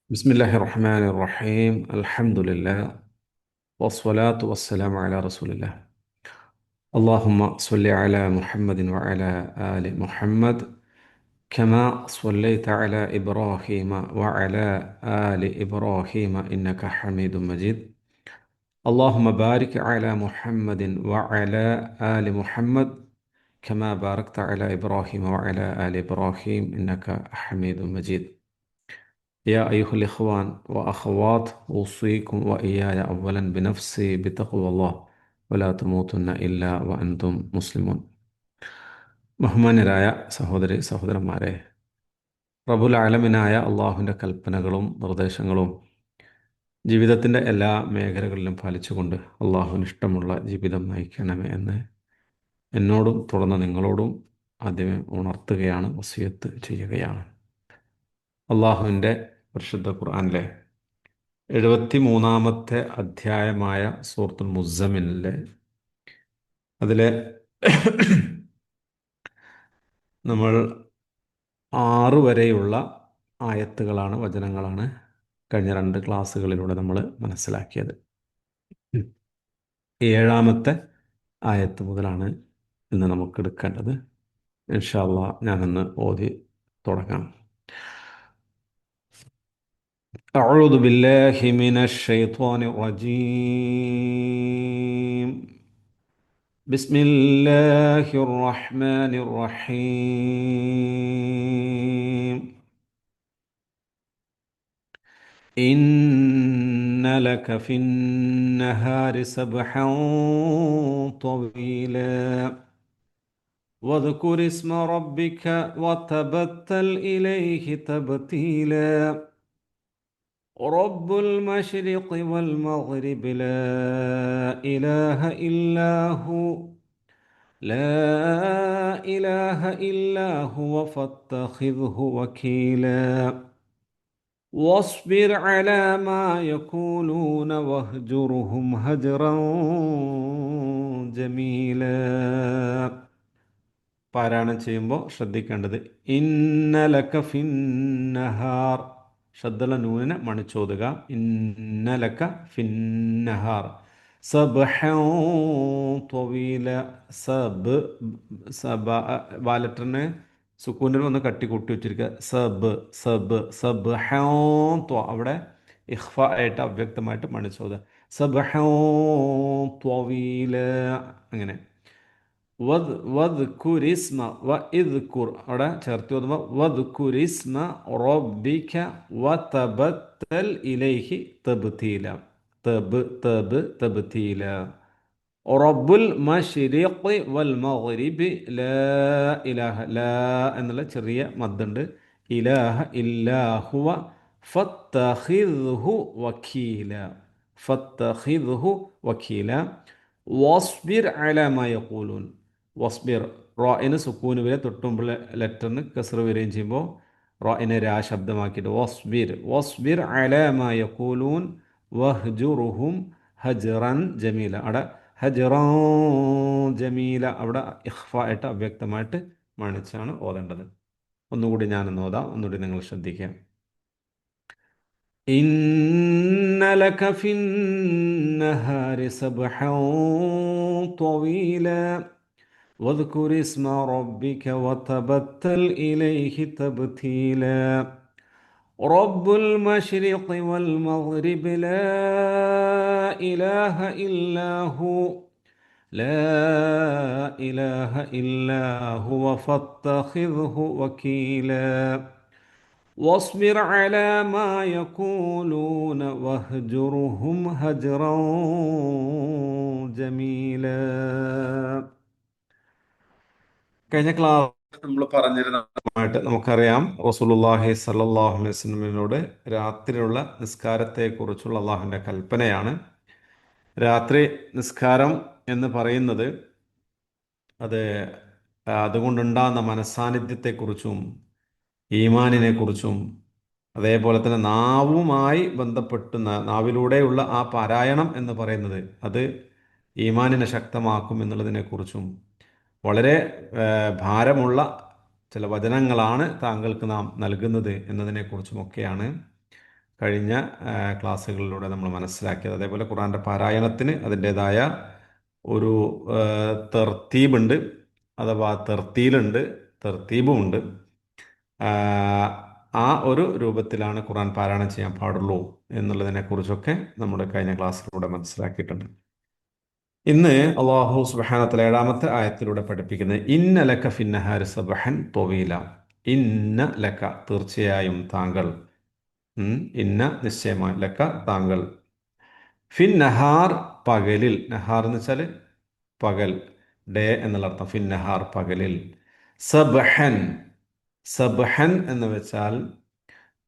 بسم الله الرحمن الرحيم الحمد لله والصلاة والسلام على رسول الله. اللهم صل على محمد وعلى آل محمد كما صليت على إبراهيم وعلى آل إبراهيم إنك حميد مجيد. اللهم بارك على محمد وعلى آل محمد كما باركت على إبراهيم وعلى آل إبراهيم إنك حميد مجيد. يا أيها الإخوان وأخوات أوصيكم وإياي أولا بنفسي بتقوى الله ولا تموتن إلا وأنتم مسلمون. ബഹുമാന്യരായ സഹോദരി സഹോദരന്മാരെ, റബ്ബുൽ ആലമീനായ അള്ളാഹുവിൻ്റെ കൽപ്പനകളും നിർദ്ദേശങ്ങളും ജീവിതത്തിൻ്റെ എല്ലാ മേഖലകളിലും പാലിച്ചുകൊണ്ട് അള്ളാഹുവിന് ഇഷ്ടമുള്ള ജീവിതം നയിക്കണമേ എന്ന് എന്നോടും തുടർന്ന് നിങ്ങളോടും ആദ്യമേ ഉണർത്തുകയാണ്, വസിയത്ത് ചെയ്യുകയാണ്. അള്ളാഹുവിൻ്റെ പരിശുദ്ധ ഖുർആനിലെ 73-ാമത്തെ അധ്യായമായ സൂറത്തുൽ മുസ്സമ്മിലിലെ അതിലെ നമ്മൾ 6 വരെയുള്ള ആയത്തുകളാണ്, വചനങ്ങളാണ് കഴിഞ്ഞ 2 ക്ലാസ്സുകളിലൂടെ നമ്മൾ മനസ്സിലാക്കിയത്. 7-ാമത്തെ ആയത്ത് മുതലാണ് ഇന്ന് നമുക്ക് എടുക്കേണ്ടത്. ഇൻഷാ അല്ലാഹ് ഞാനൊന്ന് ഓതി തുടങ്ങാം. أعوذ بالله من الشيطان الرجيم. بسم الله الرحمن الرحيم. إن لك في النهار سبحا طويلا واذكر اسم ربك وتبتل إليه تبتيلا رب المشرق والمغرب لا إله إلا هو لا إله إلا هو فاتخذه وكيلا واصبر على ما يقولون واهجرهم هجرا جميلا. പാരായണം ചെയ്യുമ്പോൾ ശ്രദ്ധിക്കേണ്ടത് ഇന്നലക ഫിന്നഹാർ, ഷദ്ദുള്ള നൂനിനെ മണിച്ചോതുക. ഇന്നലക ഫിന്നഹാർ സബ്ഹൻ ത്വീല. സബ് സബ വാലറ്ററിന് സുക്കൂനിൽ ഒന്ന് കട്ടി കൂട്ടി വെച്ചിരിക്കുക. സബ് സബ് സബ്ഹൻ ത്വ, അവിടെ ഇഖ്ഫ ആയിട്ട് അവ്യക്തമായിട്ട് മണിച്ചോതുക. സബ്ഹൻ ത്വീല, അങ്ങനെ. വദ്കുരിസ്മ വ ഇദ്കുർ, അവിടെ ചേർത്ത് ഓതുമ്പോൾ വദ്കുരിസ്മ റബ്ബിക വതബത്തൽ ഇലൈഹി തബ്തീല. തബ് തബ് തബ്തീല. റബ്ബുൽ മശ്രിഖി വൽ മഗ്രിബി ലാ ഇലാഹ, ലാ എന്നുള്ള ചെറിയ മദ്ദുണ്ട്. ഇലാഹ ഇല്ലാ ഹുവ ഫത്തഖിദ്ഹു വക്കീല. ഫത്തഖിദ്ഹു വക്കീല. വസ്ബിർ അലാ മാ യഖൂലൂൻ. വസ്ബിർ, റോയിന് സുക്കൂന് വരെ തൊട്ടുമുമ്പുള്ള ലെറ്ററിന് കസ്ർ വരികയും ചെയ്യുമ്പോൾ റോയിനെ രാ ശബ്ദമാക്കിയിട്ട് വസ്ബിർ വസ്ബിർ അലാ മാ യഖൂലൂൻ വഹ്ജുറുഹും ഹജ്റൻ ജമീല. അവിടെ ഹജ്റൻ ജമീല, അവിടെ ഇഖ്ഫ ആയിട്ട് അവ്യക്തമായിട്ട് മണിച്ചാണ് ഓതേണ്ടത്. ഒന്നുകൂടി ഞാനൊന്ന് ഓതാം, ഒന്നുകൂടി നിങ്ങൾ ശ്രദ്ധിക്കാം. إن لك في النهار سبحا طويلا واذكر اسم ربك وتبتل إليه تبتيلا رب المشرق والمغرب لا إله إلا هو لا إله إلا هو فاتخذه وكيلا واصبر على ما يقولون واهجرهم هجرا جميلا. കഴിഞ്ഞ ക്ലാസ് നമ്മൾ പറഞ്ഞിരുന്നതായിട്ട് നമുക്കറിയാം, റസൂലുള്ളാഹി സ്വല്ലല്ലാഹു അലൈഹി വസല്ലമയോട് രാത്രിയുള്ള നിസ്കാരത്തെക്കുറിച്ചുള്ള അള്ളാഹുവിൻ്റെ കൽപ്പനയാണ്. രാത്രി നിസ്കാരം എന്ന് പറയുന്നത് അത് അതുകൊണ്ടുണ്ടാകുന്ന മനസ്സാന്നിധ്യത്തെക്കുറിച്ചും ഈമാനിനെക്കുറിച്ചും അതേപോലെ തന്നെ നാവുമായി ബന്ധപ്പെട്ട് നാവിലൂടെയുള്ള ആ പാരായണം എന്ന് പറയുന്നത് അത് ഈമാനിനെ ശക്തമാക്കും എന്നുള്ളതിനെക്കുറിച്ചും വളരെ ഭാരമുള്ള ചില വചനങ്ങളാണ് താങ്കൾക്ക് നാം നൽകുന്നത് എന്നതിനെക്കുറിച്ചുമൊക്കെയാണ് കഴിഞ്ഞ ക്ലാസ്സുകളിലൂടെ നമ്മൾ മനസ്സിലാക്കിയത്. അതേപോലെ ഖുർആൻ്റെ പാരായണത്തിന് അതിൻ്റെതായ ഒരു തെർത്തീബുണ്ട്, അഥവാ തെർത്തീലുണ്ട്, തെർത്തീബുമുണ്ട്. ആ ഒരു രൂപത്തിലാണ് ഖുർആൻ പാരായണം ചെയ്യാൻ പാടുള്ളൂ എന്നുള്ളതിനെക്കുറിച്ചൊക്കെ നമ്മുടെ കഴിഞ്ഞ ക്ലാസ്സിലൂടെ മനസ്സിലാക്കിയിട്ടുണ്ട്. ഇന്ന് അള്ളാഹു സുബ്ഹാനഹു വ തആല ഏഴാമത്തെ ആയത്തിലൂടെ പഠിപ്പിക്കുന്നത് ഇന്ന ലക ഫിന്നഹാരി സബ്ഹൻ ത്വവീല. ഇന്ന ലക തീർച്ചയായും താങ്കൾ, ഇന്ന നിശ്ചയമായി, ലക താങ്കൾ, ഫിൻ നഹാർ പകലിൽ, നഹാർ എന്ന് വെച്ചാൽ പകൽ, ഡേ എന്നുള്ള അർത്ഥം, ഫിൻ നഹാർ പകലിൽ, സബ്ഹൻ, സബ്ഹൻ എന്ന് വെച്ചാൽ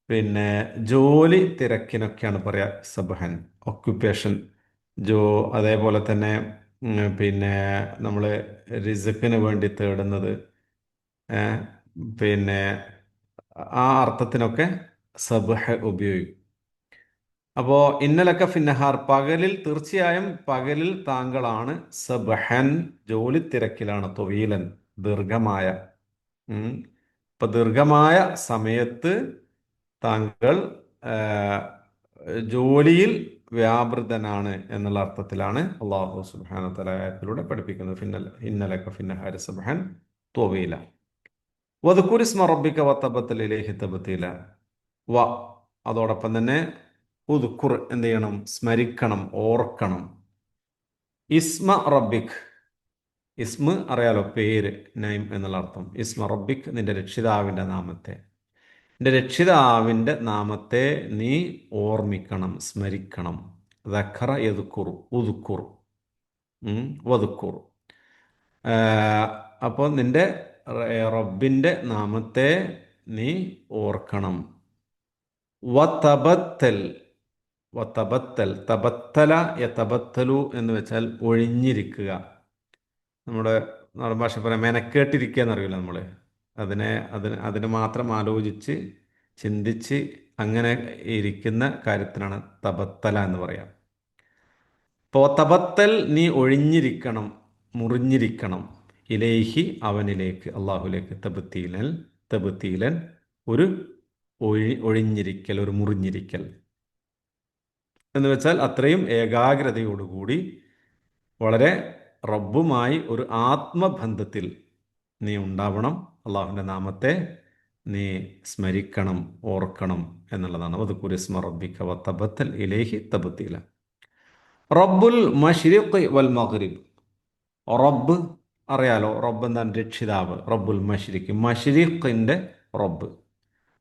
പിന്നെ ജോലി തിരക്കിനൊക്കെയാണ് പറയാ സബ്ഹൻ, ഒക്യുപ്പേഷൻ, അതേപോലെ തന്നെ പിന്നെ നമ്മൾ റിസ്ക്കിന് വേണ്ടി തേടുന്നത്, ഏ, പിന്നെ ആ അർത്ഥത്തിനൊക്കെ സബ്ഹ് ഉപയോഗിക്കും. അപ്പോ ഇന്നലക്ക ഫിന്നഹാർ പകലിൽ, തീർച്ചയായും പകലിൽ താങ്കളാണ്, സബ്ഹൻ ജോലി തിരക്കിലാണ്, തൊവീലൻ ദീർഘമായ, ഉം. ഇപ്പൊ ദീർഘമായ സമയത്ത് താങ്കൾ ആ, ജോലിയിൽ വ്യാപൃതനാണ് എന്നുള്ള അർത്ഥത്തിലാണ് അള്ളാഹു സുബ്ഹാനഹു വ തആല ആയത്തിലൂടെ പഠിപ്പിക്കുന്നത്. ഇന്നലക ഫിന്നഹാരി സബ്ഹൻ ത്വവീല വദ്കുർ ഇസ്മ റബ്ബിക വതബത്തൽ ഇലൈഹി തബ്തീല. വ അതോടൊപ്പം തന്നെ ഉദ്കുർ എന്ത് ചെയ്യണം, സ്മരിക്കണം, ഓർക്കണം. ഇസ്മ റബ്ബിക്, ഇസ്മ അറിയാലോ, പേര്, നൈം എന്നുള്ള അർത്ഥം. ഇസ്മ റബ്ബിക് നിന്റെ രക്ഷിതാവിന്റെ നാമത്തെ, നിന്റെ രക്ഷിതാവിന്റെ നാമത്തെ നീ ഓർമ്മിക്കണം, സ്മരിക്കണം. ദഖറ യദ്കുർ, ഉദ്കുർ, വദ്കുർ. അപ്പോൾ നിന്റെ റബ്ബിന്റെ നാമത്തെ നീ ഓർക്കണം. വതബത്തൽ, വതബത്തൽ, തബത്തല യതബത്തലു എന്ന് വെച്ചാൽ ഒഴിഞ്ഞിരിക്കുക. നമ്മുടെ നാടൻ ഭാഷ പറയാം മെനക്കേട്ടിരിക്കുക എന്നറിയില്ല നമ്മൾ. അതിന് മാത്രം ആലോചിച്ച് ചിന്തിച്ച് അങ്ങനെ ഇരിക്കുന്ന കാര്യത്തിനാണ് തബത്തല എന്ന് പറയാം. അപ്പോൾ തബത്തൽ നീ ഒഴിഞ്ഞിരിക്കണം, മുറിഞ്ഞിരിക്കണം, ഇലേഹി അവനിലേക്ക്, അള്ളാഹുലേക്ക്, തബത്തീലൻ, തബത്തീലൻ ഒരു ഒഴിഞ്ഞിരിക്കൽ, ഒരു മുറിഞ്ഞിരിക്കൽ എന്ന് വെച്ചാൽ അത്രയും ഏകാഗ്രതയോടുകൂടി വളരെ റബ്ബുമായി ഒരു ആത്മബന്ധത്തിൽ നീ ഉണ്ടാവണം. അള്ളാഹുവിൻ്റെ നാമത്തെ നീ സ്മരിക്കണം, ഓർക്കണം എന്നുള്ളതാണ്. വദ്കുർ ഇസ്മ റബ്ബിക വതബത്തൽ ഇലൈഹി തബ്തീല. റബ്ബുൽ മശ്രിഖ് വൽ മഗ്രിബ്. റബ്ബ് അറിയാലോ, റബ്ബ് എന്താണ്, രക്ഷിതാവ്. റബ്ബുൽ മശ്രിഖ്, മശ്രിഖിൻ്റെ റബ്ബ്.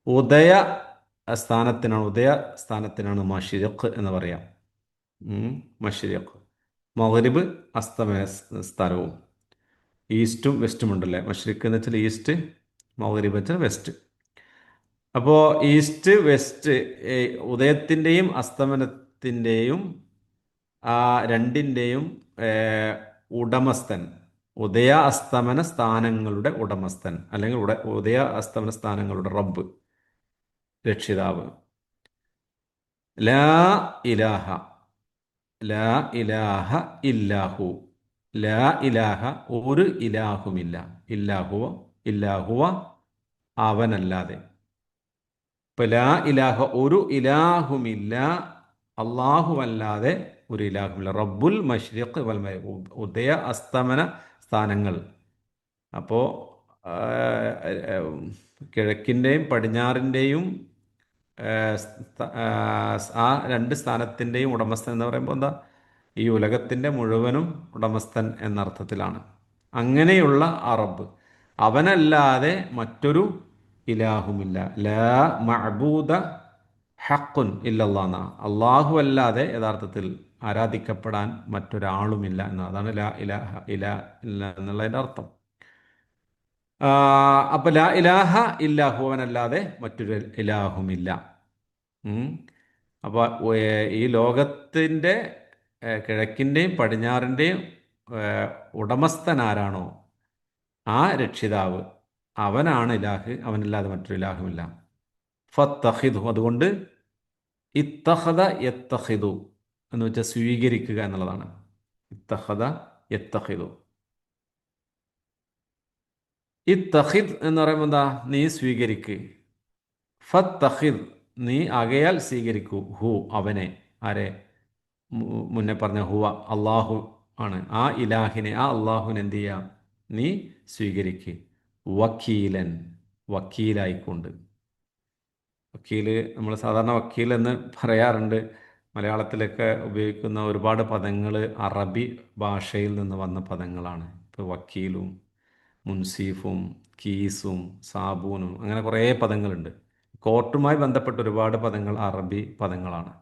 ഉദയ സ്ഥാനത്തിനാണ് മശ്രിഖ് എന്ന് പറയാം. മശ്രിഖ്. മഗ്രിബ് അസ്തമയ സ്ഥലവും. ഈസ്റ്റും വെസ്റ്റും ഉണ്ടല്ലേ. മശ്രിഖ് എന്ന് വെച്ചാൽ ഈസ്റ്റ്, മഗ്രിബ് വെച്ചാൽ വെസ്റ്റ്. അപ്പോൾ ഈസ്റ്റ് വെസ്റ്റ്, ഉദയത്തിൻ്റെയും അസ്തമനത്തിൻ്റെയും ആ രണ്ടിൻ്റെയും ഉടമസ്ഥൻ, ഉദയ അസ്തമന സ്ഥാനങ്ങളുടെ ഉടമസ്ഥൻ, അല്ലെങ്കിൽ ഉദയ അസ്തമന സ്ഥാനങ്ങളുടെ റബ്ബ്, രക്ഷിതാവ്. ലാ ഇലാഹ, ലാ ഇലാഹ ഇല്ലാഹു, ലാ ഇലാഹ ഒരു ഇലാഹുമില്ല, ഇല്ലാഹുവ, ഇല്ലാഹുവ അവനല്ലാതെ. ഇപ്പൊ ലാ ഇലാഹ ഒരു ഇലാഹുമില്ല, അല്ലാഹുവല്ലാതെ ഒരു ഇലാഹുമില്ല. റബ്ബുൽ മശ്രിഖ് വൽ മഗ്രിബ്, ഉദയ അസ്തമന സ്ഥാനങ്ങൾ. അപ്പോൾ കിഴക്കിൻ്റെയും പടിഞ്ഞാറിൻ്റെയും ആ രണ്ട് സ്ഥാനത്തിൻ്റെയും ഉടമസ്ഥൻ എന്ന് പറയുമ്പോൾ എന്താ, ഈ ഉലകത്തിൻ്റെ മുഴുവനും ഉടമസ്ഥൻ എന്നർത്ഥത്തിലാണ്. അങ്ങനെയുള്ള ആ റബ്ബ്, അവനല്ലാതെ മറ്റൊരു ഇലാഹുമില്ല. ലാ മഅബൂദ ഹഖുൻ ഇല്ലല്ലാഹ്, അള്ളാഹു അല്ലാതെ യഥാർത്ഥത്തിൽ ആരാധിക്കപ്പെടാൻ മറ്റൊരാളുമില്ല എന്നതാണ് ലാ ഇലാഹ ഇല്ല എന്നുള്ളതിൻ്റെ അർത്ഥം. അപ്പൊ ലാ ഇലാഹ ഇല്ലാഹു, അവനല്ലാതെ മറ്റൊരു ഇലാഹുമില്ല. അപ്പോൾ ഈ ലോകത്തിൻ്റെ കിഴക്കിൻ്റെയും പടിഞ്ഞാറിൻ്റെയും ഉടമസ്ഥനാരാണോ ആ രക്ഷിതാവ്, അവനാണ് ഇലാഹ്, അവനല്ലാതെ മറ്റൊരു ഇലാഹുമില്ല. ഫത്തഖിദു, അതുകൊണ്ട് ഇത്തഖദ യത്തഖിദു എന്ന് വെച്ചാൽ സ്വീകരിക്കുക എന്നുള്ളതാണ്. ഇത്തഖദ യത്തഖിദു. ഇത്തഖിദ് എന്ന് പറയുമ്പോൾ എന്താ, നീ സ്വീകരിക്ക്. ഫത്തഖിദ് നീ ആകയാൽ സ്വീകരിക്കൂ ഹു അവനെ. ആരെ? മുന്നേ പറഞ്ഞ ഹുവ അള്ളാഹു ആണ്. ആ ഇലാഹിനെ, ആ അള്ളാഹുവിനെ എന്ത് ചെയ്യാം? നീ സ്വീകരിക്ക്. വക്കീലൻ, വക്കീലായിക്കൊണ്ട്. വക്കീല് നമ്മൾ സാധാരണ വക്കീൽ എന്ന് പറയാറുണ്ട്. മലയാളത്തിലൊക്കെ ഉപയോഗിക്കുന്ന ഒരുപാട് പദങ്ങൾ അറബി ഭാഷയിൽ നിന്ന് വന്ന പദങ്ങളാണ്. ഇപ്പോൾ വക്കീലും മുൻസീഫും കീസും സാബൂനും അങ്ങനെ കുറേ പദങ്ങളുണ്ട്. കോർട്ടുമായി ബന്ധപ്പെട്ട ഒരുപാട് പദങ്ങൾ അറബി പദങ്ങളാണ്.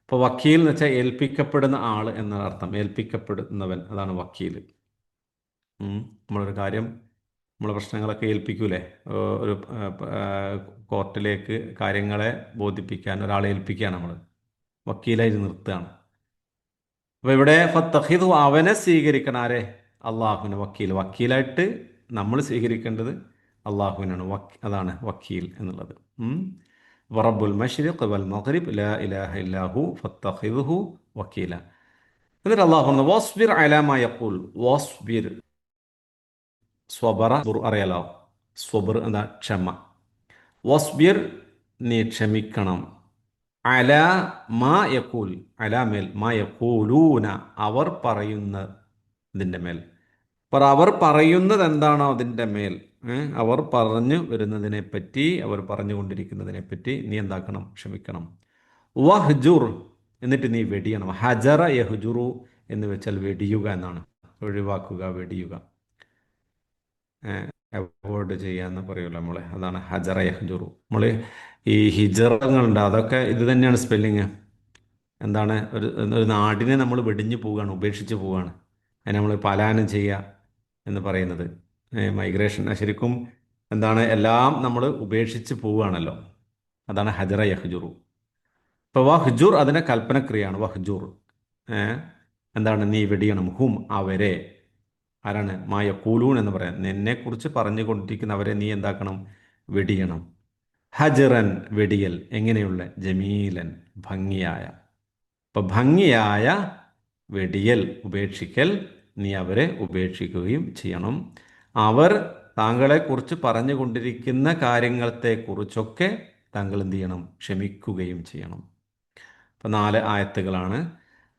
ഇപ്പോൾ വക്കീൽ എന്ന് വെച്ചാൽ ഏൽപ്പിക്കപ്പെടുന്ന ആൾ എന്ന അർത്ഥം. ഏൽപ്പിക്കപ്പെടുന്നവൻ, അതാണ് വക്കീൽ. നമ്മളൊരു കാര്യം, നമ്മളെ പ്രശ്നങ്ങളൊക്കെ ഏൽപ്പിക്കൂലേ? ഒരു കോർട്ടിലേക്ക് കാര്യങ്ങളെ ബോധിപ്പിക്കാൻ ഒരാളെ ഏൽപ്പിക്കുകയാണ് നമ്മൾ, വക്കീലായിട്ട് നിർത്തുകയാണ്. അപ്പോൾ ഇവിടെ ഫത്തഖിദു അവനെ സ്വീകരിക്കണം. ആരെ? അള്ളാഹുവിനെ വക്കീൽ. വക്കീലായിട്ട് നമ്മൾ സ്വീകരിക്കേണ്ടത് അള്ളാഹുവിനാണ്. അതാണ് വക്കീൽ എന്നുള്ളത്. റബ്ബുൽ മശ്രിഖ് വൽ മഗ്രിബ് ലാ ഇലാഹ ഇല്ലാഹു ഫത്തഖിദുഹു വക്കീല. എന്നിട്ട് അള്ളാഹു വസ്ബിർ അലാ മാ യഖൂൽ. വസ്ബിർ, സ്വബറ അറിയാലോ. സ്വബർ എന്താ? ക്ഷമ. വസ്ബിർ, നീ ക്ഷമിക്കണം. അല മാ യഖൂൽ, അല മേൽ, മാ യഖൂലൂന, അവർ പറയുന്നതിൻ്റെ മേൽ. അവർ പറയുന്നത് എന്താണോ അതിൻ്റെ മേൽ, അവർ പറഞ്ഞു വരുന്നതിനെ പറ്റി, അവർ പറഞ്ഞുകൊണ്ടിരിക്കുന്നതിനെ പറ്റി നീ എന്താക്കണം? ക്ഷമിക്കണം. വഹ്ജുർ, എന്നിട്ട് നീ വെടിയണം. ഹജറ യഹ്ജുറു എന്ന് വെച്ചാൽ വെടിയുക എന്നാണ്. ഒഴിവാക്കുക, വെടിയുക, അവോയ്ഡ് ചെയ്യാന്ന് പറയുമല്ലോ നമ്മളെ. അതാണ് ഹജറ യഹ്ജുറു. നമ്മൾ ഈ ഹിജറങ്ങളുണ്ട്, അതൊക്കെ ഇത് തന്നെയാണ് സ്പെല്ലിങ്. എന്താണ്? ഒരു നാടിനെ നമ്മൾ വെടിഞ്ഞു പോവുകയാണ്, ഉപേക്ഷിച്ച് പോവുകയാണ്. അതിനെ നമ്മൾ പലായനം ചെയ്യുക എന്ന് പറയുന്നത്. മൈഗ്രേഷൻ ശരിക്കും എന്താണ്? എല്ലാം നമ്മൾ ഉപേക്ഷിച്ച് പോവുകയാണല്ലോ. അതാണ് ഹജറ യഹ്ജുറു. ഇപ്പോൾ വഹ്ജുർ അതിൻ്റെ കൽപ്പനക്രിയയാണ്. വഹ്ജുർ എന്താണ്? നീ വെടിയണം. ഹും, അവരെ. ആരാണ്? മായ കൂലൂൺ എന്ന് പറയാം. നിന്നെക്കുറിച്ച് പറഞ്ഞുകൊണ്ടിരിക്കുന്നവരെ നീ എന്താക്കണം? വെടിയണം. ഹജറൻ, വെടിയൽ. എങ്ങനെയുള്ള? ജമീലൻ, ഭംഗിയായ. ഇപ്പം ഭംഗിയായ വെടിയൽ, ഉപേക്ഷിക്കൽ. നീ അവരെ ഉപേക്ഷിക്കുകയും ചെയ്യണം. അവർ താങ്കളെക്കുറിച്ച് പറഞ്ഞുകൊണ്ടിരിക്കുന്ന കാര്യങ്ങളെക്കുറിച്ചൊക്കെ താങ്കൾ എന്ത് ചെയ്യണം? ക്ഷമിക്കുകയും ചെയ്യണം. അപ്പം 4 ആയത്തുകളാണ്.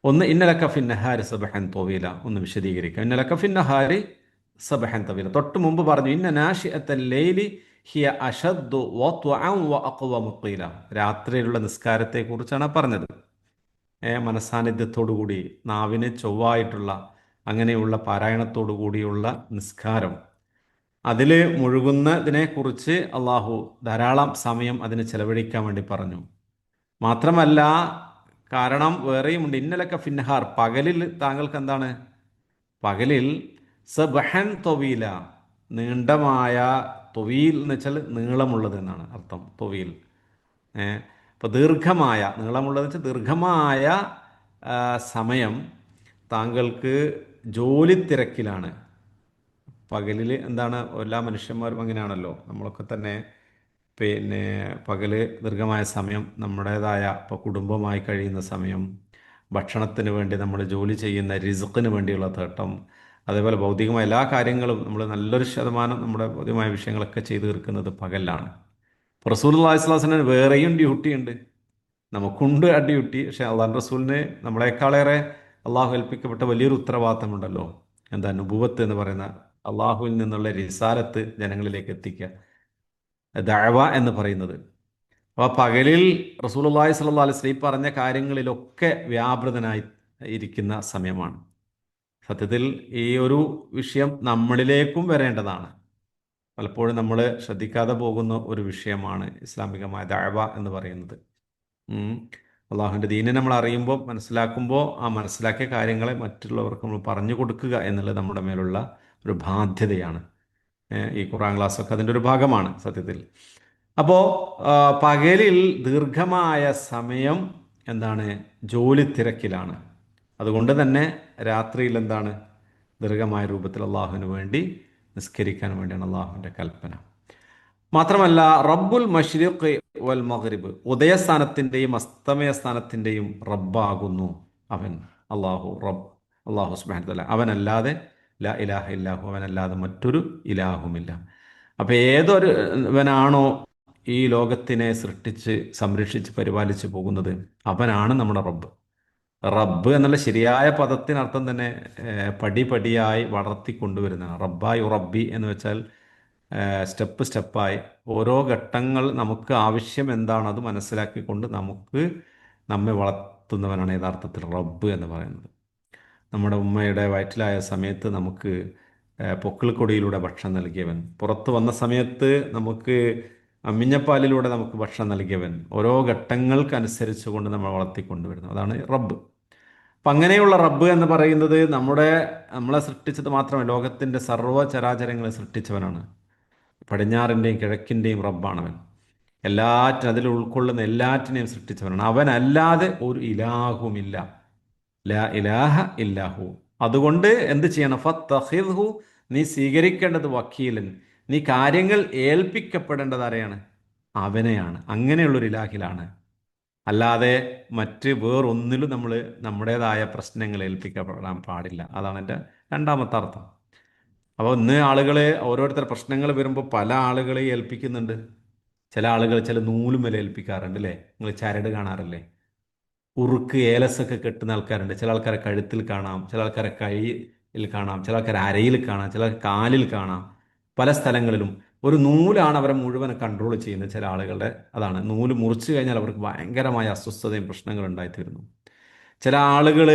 ഒന്ന് ഇന്നലക ഫിന്നഹാരി സബഹൻ തവീല. ഒന്ന് വിശദീകരിക്കാം. ഇന്നലക ഫിന്നഹാരി സബഹൻ തവീല. തൊട്ട് മുമ്പ് പറഞ്ഞു ഇന്ന നാശിഅത്തൽ ലൈലി ഹിയ അശദ്ദു വത്വഅൻ വഅഖ്വമു ഖീല. രാത്രിയിലുള്ള നിസ്കാരത്തെക്കുറിച്ചാണ് പറഞ്ഞത്. മനസാന്നിധ്യത്തോടുകൂടി, നാവിന് ചൊവ്വായിട്ടുള്ള അങ്ങനെയുള്ള പാരായണത്തോടു കൂടിയുള്ള നിസ്കാരം, അതിൽ മുഴുകുന്നതിനെക്കുറിച്ച് അള്ളാഹു ധാരാളം സമയം അതിന് ചെലവഴിക്കാൻ വേണ്ടി പറഞ്ഞു. മാത്രമല്ല, കാരണം വേറെയുമുണ്ട്. ഇന്നലൊക്കെ ഫിൻഹാർ, പകലിൽ താങ്കൾക്ക് എന്താണ്? പകലിൽ സബഹൻ തൊവീല, നീണ്ടമായ. തൊവീൽ എന്ന് വെച്ചാൽ നീളമുള്ളത് എന്നാണ് അർത്ഥം. തൊവീൽ ഇപ്പോൾ ദീർഘമായ, നീളമുള്ളത് വെച്ചാൽ ദീർഘമായ സമയം താങ്കൾക്ക് ജോലി തിരക്കിലാണ്. പകലിൽ എന്താണ്? എല്ലാ മനുഷ്യന്മാരും അങ്ങനെയാണല്ലോ. നമ്മളൊക്കെ തന്നെ പിന്നെ പകല് ദീർഘമായ സമയം നമ്മുടേതായ, ഇപ്പോൾ കുടുംബമായി കഴിയുന്ന സമയം, ഭക്ഷണത്തിന് വേണ്ടി നമ്മൾ ജോലി ചെയ്യുന്ന റിസ്ക്കിന് വേണ്ടിയുള്ള തേട്ടം, അതേപോലെ ഭൗതികമായ എല്ലാ കാര്യങ്ങളും നമ്മൾ നല്ലൊരു ശതമാനം നമ്മുടെ ഭൗതികമായ വിഷയങ്ങളൊക്കെ ചെയ്തു തീർക്കുന്നത് പകലിലാണ്. റസൂലുള്ളാഹി സ്വല്ലല്ലാഹു അലൈഹി വസല്ലം വേറെയും ഡ്യൂട്ടി ഉണ്ട്. നമുക്കുണ്ട് ആ ഡ്യൂട്ടി. പക്ഷേ അള്ളാഹു റസൂലിന് നമ്മളെക്കാളേറെ അള്ളാഹു ഏൽപ്പിക്കപ്പെട്ട വലിയൊരു ഉത്തരവാദിത്തമുണ്ടല്ലോ. എന്താ? നുബുവത്ത് എന്ന് പറയുന്ന അള്ളാഹുവിൽ നിന്നുള്ള റിസാലത്ത് ജനങ്ങളിലേക്ക് എത്തിക്കുക, ദഅവ എന്ന് പറയുന്നത്. അപ്പോൾ പകലിൽ റസൂലുള്ളാഹി സ്വല്ലല്ലാഹു അലൈഹി വസല്ലം പറഞ്ഞ കാര്യങ്ങളിലൊക്കെ വ്യാപൃതനായി ഇരിക്കുന്ന സമയമാണ്. സത്യത്തിൽ ഈ ഒരു വിഷയം നമ്മളിലേക്കും വരേണ്ടതാണ്. പലപ്പോഴും നമ്മൾ ശ്രദ്ധിക്കാതെ പോകുന്ന ഒരു വിഷയമാണ് ഇസ്ലാമികമായ ദഅവ എന്ന് പറയുന്നത്. അള്ളാഹുവിൻ്റെ ദീനിനെ നമ്മൾ അറിയുമ്പോൾ, മനസ്സിലാക്കുമ്പോൾ, ആ മനസ്സിലാക്കിയ കാര്യങ്ങളെ മറ്റുള്ളവർക്ക് നമ്മൾ പറഞ്ഞു കൊടുക്കുക എന്നുള്ളത് നമ്മുടെ മേലുള്ള ഒരു ബാധ്യതയാണ്. ഈ ഖുർആൻ ക്ലാസ്സൊക്കെ അതിൻ്റെ ഒരു ഭാഗമാണ് സത്യത്തിൽ. അപ്പോൾ പകലിൽ ദീർഘമായ സമയം എന്താണ്? ജോലി തിരക്കിലാണ്. അതുകൊണ്ട് തന്നെ രാത്രിയിൽ എന്താണ്? ദീർഘമായ രൂപത്തിൽ അള്ളാഹുവിന് വേണ്ടി നിസ്കരിക്കാൻ വേണ്ടിയാണ് അള്ളാഹുവിൻ്റെ കൽപ്പന. മാത്രമല്ല, റബ്ബുൽ മശ്രിഖ് വൽ മഗ്രിബ്, ഉദയസ്ഥാനത്തിൻ്റെയും അസ്തമയ സ്ഥാനത്തിൻ്റെയും റബ്ബാകുന്നു അവൻ. അള്ളാഹു റബ്ബ്, അള്ളാഹു സുബ്ഹാനഹു വ തആല. അവനല്ലാതെ ലാ ഇലാഹ ഇല്ലാഹു, അവനല്ലാതെ മറ്റൊരു ഇലാഹുമില്ല. അപ്പം ഏതൊരുവനാണോ ഈ ലോകത്തിനെ സൃഷ്ടിച്ച് സംരക്ഷിച്ച് പരിപാലിച്ച് പോകുന്നത് അവനാണ് നമ്മുടെ റബ്ബ്. റബ്ബ് എന്നുള്ള ശരിയായ പദത്തിനർത്ഥം തന്നെ പടിപടിയായി വളർത്തിക്കൊണ്ടുവരുന്നതാണ്. റബ്ബായി റബ്ബി എന്ന് വെച്ചാൽ സ്റ്റെപ്പ് സ്റ്റെപ്പായി ഓരോ ഘട്ടങ്ങൾ നമുക്ക് ആവശ്യം എന്താണ് അത് മനസ്സിലാക്കിക്കൊണ്ട് നമ്മെ വളർത്തുന്നവനാണ് യഥാർത്ഥത്തിൽ റബ്ബ് എന്ന് പറയുന്നത്. നമ്മുടെ ഉമ്മയുടെ വയറ്റിലായ സമയത്ത് നമുക്ക് പൊക്കിൾക്കൊടിയിലൂടെ ഭക്ഷണം നൽകിയവൻ, പുറത്തു വന്ന സമയത്ത് നമുക്ക് അമ്മിഞ്ഞപ്പാലിലൂടെ നമുക്ക് ഭക്ഷണം നൽകിയവൻ, ഓരോ ഘട്ടങ്ങൾക്കനുസരിച്ച് കൊണ്ട് നമ്മൾ വളർത്തിക്കൊണ്ടുവരുന്നു, അതാണ് റബ്ബ്. അപ്പം അങ്ങനെയുള്ള റബ്ബ് എന്ന് പറയുന്നത് നമ്മളെ സൃഷ്ടിച്ചത് മാത്രമല്ല, ലോകത്തിൻ്റെ സർവ്വ ചരാചരങ്ങളെ സൃഷ്ടിച്ചവനാണ്. പടിഞ്ഞാറിൻ്റെയും കിഴക്കിൻ്റെയും റബ്ബാണവൻ. അതിൽ ഉൾക്കൊള്ളുന്ന എല്ലാറ്റിനെയും സൃഷ്ടിച്ചവനാണ്. അവനല്ലാതെ ഒരു ഇലാഹുമില്ല. ലാ ഇലാഹ ഇല്ലാഹു. അതുകൊണ്ട് എന്ത് ചെയ്യണം? ഫത്തഖിദ്ഹു, നീ സ്വീകരിക്കേണ്ടത് വക്കീലൻ, നീ കാര്യങ്ങൾ ഏൽപ്പിക്കപ്പെടേണ്ടത് ആരെയാണ്? അവനെയാണ്. അങ്ങനെയുള്ളൊരു ഇലാഹിലാണ്. അല്ലാതെ മറ്റ് വേറൊന്നിലും നമ്മൾ നമ്മുടേതായ പ്രശ്നങ്ങൾ ഏൽപ്പിക്കപ്പെടാൻ പാടില്ല. അതാണ് എൻ്റെ രണ്ടാമത്തെ അർത്ഥം. അപ്പോൾ ഇന്ന് ആളുകൾ ഓരോരുത്തർ പ്രശ്നങ്ങൾ വരുമ്പോൾ പല ആളുകളെ ഏൽപ്പിക്കുന്നുണ്ട്. ചില ആളുകൾ ചില നൂലുമേൽ ഏൽപ്പിക്കാറുണ്ട് അല്ലേ? നിങ്ങൾ ചരട് കാണാറില്ലേ? ഉറുക്ക് ഏലസൊക്കെ കെട്ടുന്ന ആൾക്കാരുണ്ട്. ചില ആൾക്കാരെ കഴുത്തിൽ കാണാം, ചില ആൾക്കാരെ കൈയിൽ കാണാം, ചില ആൾക്കാരെ അരയിൽ കാണാം, ചില കാലിൽ കാണാം. പല സ്ഥലങ്ങളിലും ഒരു നൂലാണ് അവരെ മുഴുവൻ കൺട്രോൾ ചെയ്യുന്നത്. ചില ആളുകളുടെ അതാണ്, നൂല് മുറിച്ചു കഴിഞ്ഞാൽ അവർക്ക് ഭയങ്കരമായ അസ്വസ്ഥതയും പ്രശ്നങ്ങളും ഉണ്ടായിത്തീരുന്നു. ചില ആളുകൾ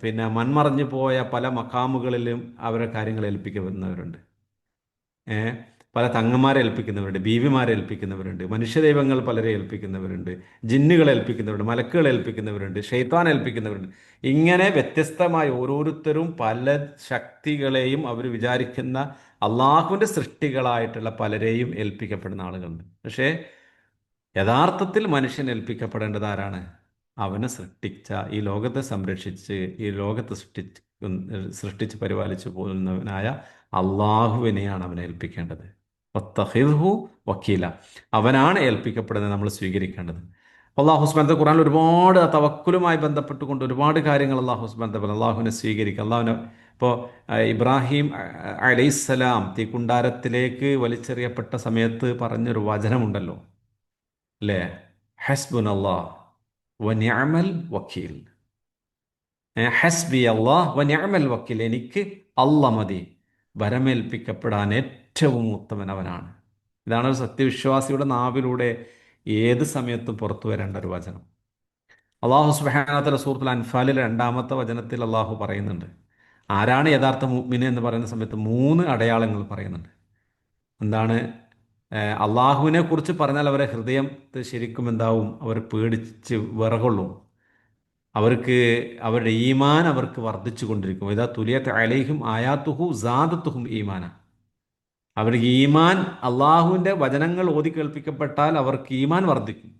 പിന്നെ മൺമറഞ്ഞു പോയ പല മക്കാമുകളിലും അവരെ കാര്യങ്ങൾ ഏൽപ്പിക്കുന്നവരുണ്ട്. ഏഹ് പല തങ്ങന്മാരെ ഏൽപ്പിക്കുന്നവരുണ്ട്, ബീവിമാരെ ഏൽപ്പിക്കുന്നവരുണ്ട്, മനുഷ്യദൈവങ്ങൾ പലരെ ഏൽപ്പിക്കുന്നവരുണ്ട്, ജിന്നുകളെ ഏൽപ്പിക്കുന്നവരുണ്ട്, മലക്കുകളെ ഏൽപ്പിക്കുന്നവരുണ്ട്, ഷെയ്ത്താൻ ഏൽപ്പിക്കുന്നവരുണ്ട്. ഇങ്ങനെ വ്യത്യസ്തമായ ഓരോരുത്തരും പല ശക്തികളെയും അവർ വിചാരിക്കുന്ന അള്ളാഹുവിൻ്റെ സൃഷ്ടികളായിട്ടുള്ള പലരെയും ഏൽപ്പിക്കപ്പെടുന്ന ആളുകളുണ്ട്. പക്ഷേ യഥാർത്ഥത്തിൽ മനുഷ്യൻ ഏൽപ്പിക്കപ്പെടേണ്ടത് ആരാണ്? അവനെ സൃഷ്ടിച്ച, ഈ ലോകത്തെ സംരക്ഷിച്ച് ഈ ലോകത്തെ സൃഷ്ടിച്ച് പരിപാലിച്ചു പോകുന്നവനായ അള്ളാഹുവിനെയാണ് അവനെ ഏൽപ്പിക്കേണ്ടത്. വത്തഖിദ്ഹു വക്കീല, അവനാണ് ഏൽപ്പിക്കപ്പെടുന്നത്, നമ്മൾ സ്വീകരിക്കേണ്ടത്. അള്ളാഹു സുബ്ഹാനഹു ഖുർആനിൽ ഒരുപാട് തവക്കുലുമായി ബന്ധപ്പെട്ടുകൊണ്ട് ഒരുപാട് കാര്യങ്ങൾ അള്ളാഹു സുബ്ഹാനഹു അള്ളാഹുവിനെ സ്വീകരിക്കുക, അള്ളാഹുവിനെ. ഇപ്പോൾ ഇബ്രാഹിം അലൈഹിസ്സലാം തീക്കുണ്ടാരത്തിലേക്ക് വലിച്ചെറിയപ്പെട്ട സമയത്ത് പറഞ്ഞൊരു വചനമുണ്ടല്ലോ അല്ലേ? ഹസ്ബുനല്ലാഹ് വ നിഅമൽ വക്കീൽ. ഹസ്ബി അല്ലാഹ് വ നിഅമൽ വക്കീൽ, എനിക്ക് അല്ല മതി, വരമേൽപ്പിക്കപ്പെടാൻ ഏറ്റവും ഉത്തമൻ അവനാണ്. ഇതാണ് ഒരു സത്യവിശ്വാസിയുടെ നാവിലൂടെ ഏത് സമയത്തും പുറത്തു വരേണ്ട ഒരു വചനം. അള്ളാഹു സുബ്ഹാനഹു വ തആല സൂറത്തുൽ അൻഫാലിൽ രണ്ടാമത്തെ വചനത്തിൽ അള്ളാഹു പറയുന്നുണ്ട്, ആരാണ് യഥാർത്ഥ മുഅ്മിൻ എന്ന് പറയുന്ന സമയത്ത് മൂന്ന് അടയാളങ്ങൾ പറയുന്നുണ്ട്. എന്താണ്? അള്ളാഹുവിനെ കുറിച്ച് പറഞ്ഞാൽ അവരെ ഹൃദയം ശരിക്കും എന്താവും? അവർ പേടിച്ച് വിറകൊള്ളും. അവർക്ക് അവരുടെ ഈമാൻ അവർക്ക് വർദ്ധിച്ചു കൊണ്ടിരിക്കും. ഇതാ തുലിയത്ത് അലൈഹിം ആയാത്തുഹു സാദത്തുഹും ഈമാന. അവർക്ക് ഈമാൻ, അള്ളാഹുവിൻ്റെ വചനങ്ങൾ ഓതി കേൾപ്പിക്കപ്പെട്ടാൽ അവർക്ക് ഈമാൻ വർദ്ധിക്കും.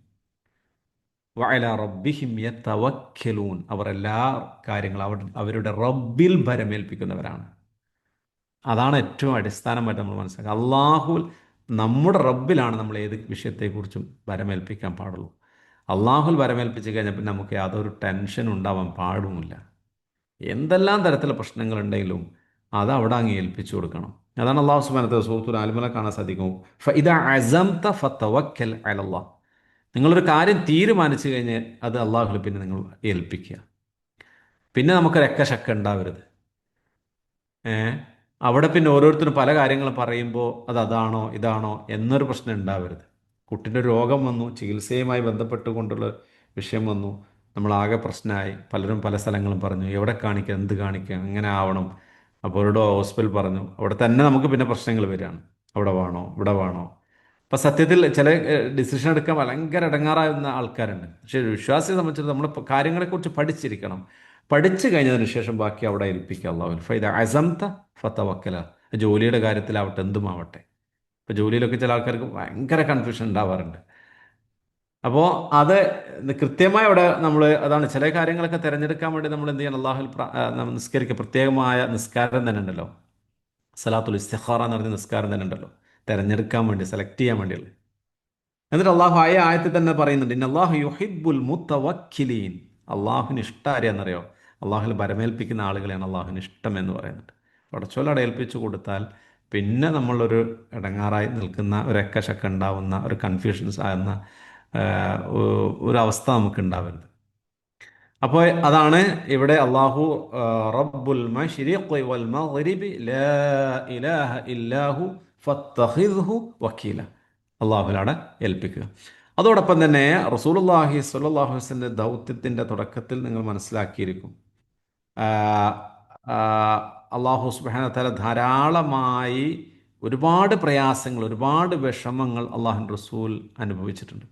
വഅല റബ്ബിഹിം യതവക്കലൂൻ, അവർ എല്ലാ കാര്യങ്ങളും അവരുടെ റബ്ബിൽ ഭരമേൽപ്പിക്കുന്നവരാണ്. അതാണ് ഏറ്റവും അടിസ്ഥാനമായിട്ട് നമ്മൾ മനസ്സിലാക്കുക. നമ്മുടെ റബ്ബിലാണ് നമ്മൾ ഏത് വിഷയത്തെക്കുറിച്ചും ഭരമേൽപ്പിക്കാൻ പാടുള്ളൂ. അള്ളാഹുൽ ഭരമേൽപ്പിച്ച് കഴിഞ്ഞാൽ പിന്നെ നമുക്ക് യാതൊരു ടെൻഷൻ ഉണ്ടാവാൻ പാടുമില്ല. എന്തെല്ലാം തരത്തിലുള്ള പ്രശ്നങ്ങളുണ്ടെങ്കിലും അത് അവിടെ അങ്ങ് ഏൽപ്പിച്ചു കൊടുക്കണം. അതാണ് അള്ളാഹു സുബ്ഹാനഹു വ തആല സൂറത്തുൽ അൽമല കാണാൻ സാധിക്കും. ഫഇദാ അസംത ഫതവക്കൽ അലല്ലാഹ്, നിങ്ങളൊരു കാര്യം തീരുമാനിച്ചു കഴിഞ്ഞാൽ അത് അള്ളാഹുൽ പിന്നെ നിങ്ങൾ ഏൽപ്പിക്കുക. പിന്നെ നമുക്ക് രക്കശക്ക ഉണ്ടാവരുത്. അവിടെ പിന്നെ ഓരോരുത്തരും പല കാര്യങ്ങളും പറയുമ്പോൾ അതാണോ ഇതാണോ എന്നൊരു പ്രശ്നം ഉണ്ടാവരുത്. കുട്ടിൻ്റെ രോഗം വന്നു, ചികിത്സയുമായി ബന്ധപ്പെട്ടുകൊണ്ടുള്ള വിഷയം വന്നു, നമ്മളാകെ പ്രശ്നമായി. പലരും പല സ്ഥലങ്ങളും പറഞ്ഞു, എവിടെ കാണിക്കാം, എന്ത് കാണിക്കാം, എങ്ങനെ ആവണം. അപ്പോൾ അവരുടെ ഹോസ്പിറ്റൽ പറഞ്ഞു, അവിടെ തന്നെ നമുക്ക് പിന്നെ പ്രശ്നങ്ങൾ വരികയാണ്. അവിടെ വേണോ ഇവിടെ വേണോ. അപ്പം സത്യത്തിൽ ചില ഡിസിഷൻ എടുക്കാൻ ഭയങ്കര ഇടങ്ങാറാകുന്ന ആൾക്കാരുണ്ട്. പക്ഷേ ഒരു വിശ്വാസിയെ സംബന്ധിച്ചിടത്തോളം നമ്മൾ കാര്യങ്ങളെക്കുറിച്ച് പഠിച്ചിരിക്കണം. പഠിച്ചു കഴിഞ്ഞതിന് ശേഷം ബാക്കി അവിടെ ഏൽപ്പിക്കുക. അള്ളാഹു ഫൈദ അസംത ഫതവക്കല. ജോലിയുടെ കാര്യത്തിലാവട്ടെ, എന്തുമാവട്ടെ. ഇപ്പോൾ ജോലിയിലൊക്കെ ചില ആൾക്കാർക്ക് ഭയങ്കര കൺഫ്യൂഷൻ ഉണ്ടാവാറുണ്ട്. അപ്പോൾ അത് കൃത്യമായി അവിടെ നമ്മൾ അതാണ് ചില കാര്യങ്ങളൊക്കെ തിരഞ്ഞെടുക്കാൻ വേണ്ടി നമ്മൾ എന്ത് ചെയ്യണം? അള്ളാഹുൽ നിസ്കരിക്കുക. പ്രത്യേകമായ നിസ്കാരം തന്നെ ഉണ്ടല്ലോ, സലാത്തുൽ ഇസ്തിഖാറ എന്ന് പറഞ്ഞ നിസ്കാരം തന്നെ ഉണ്ടല്ലോ, തിരഞ്ഞെടുക്കാൻ വേണ്ടി, സെലക്ട് ചെയ്യാൻ വേണ്ടിയുള്ളത്. എന്നിട്ട് അള്ളാഹു ആയത്തിൽ തന്നെ പറയുന്നുണ്ട്, ഇന്നല്ലാഹു യുഹിബ്ബുൽ മുത്തവക്കിലീൻ. അള്ളാഹുവിന് ഇഷ്ടം ആരെയാണെന്നറിയോ? അള്ളാഹുൽ ഭരമേൽപ്പിക്കുന്ന ആളുകളെയാണ് അള്ളാഹുവിന് ഇഷ്ടം എന്ന് പറയുന്നുണ്ട്. പടച്ചോലവിടെ ഏൽപ്പിച്ചു കൊടുത്താൽ പിന്നെ നമ്മളൊരു ഇടങ്ങാറായി നിൽക്കുന്ന ഒരു എക്കശക്ക ഉണ്ടാവുന്ന ഒരു കൺഫ്യൂഷൻസ് ആകുന്ന ഒരവസ്ഥ നമുക്ക് ഉണ്ടാവരുത്. അപ്പോൾ അതാണ് ഇവിടെ അള്ളാഹു റബ്ബുൽ മശ്രിഖി വൽ മഗ്രിബി ലാ ഇലാഹ ഇല്ലാഹു ഫത്തഖിദ്ഹു വക്കീല, അള്ളാഹുലാണ് ഏൽപ്പിക്കുക. അതോടൊപ്പം തന്നെ റസൂലുള്ളാഹി സ്വല്ലല്ലാഹു അലൈഹി വസല്ലം ദൗത്യത്തിൻ്റെ തുടക്കത്തിൽ നിങ്ങൾ മനസ്സിലാക്കിയിരിക്കും, ആ, ആ, അള്ളാഹു സുബ്ഹാനഹു വ തആല ധാരാളമായി ഒരുപാട് പ്രയാസങ്ങൾ, ഒരുപാട് വിഷമങ്ങൾ അള്ളാഹുവിൻ്റെ റസൂൽ അനുഭവിച്ചിട്ടുണ്ട്.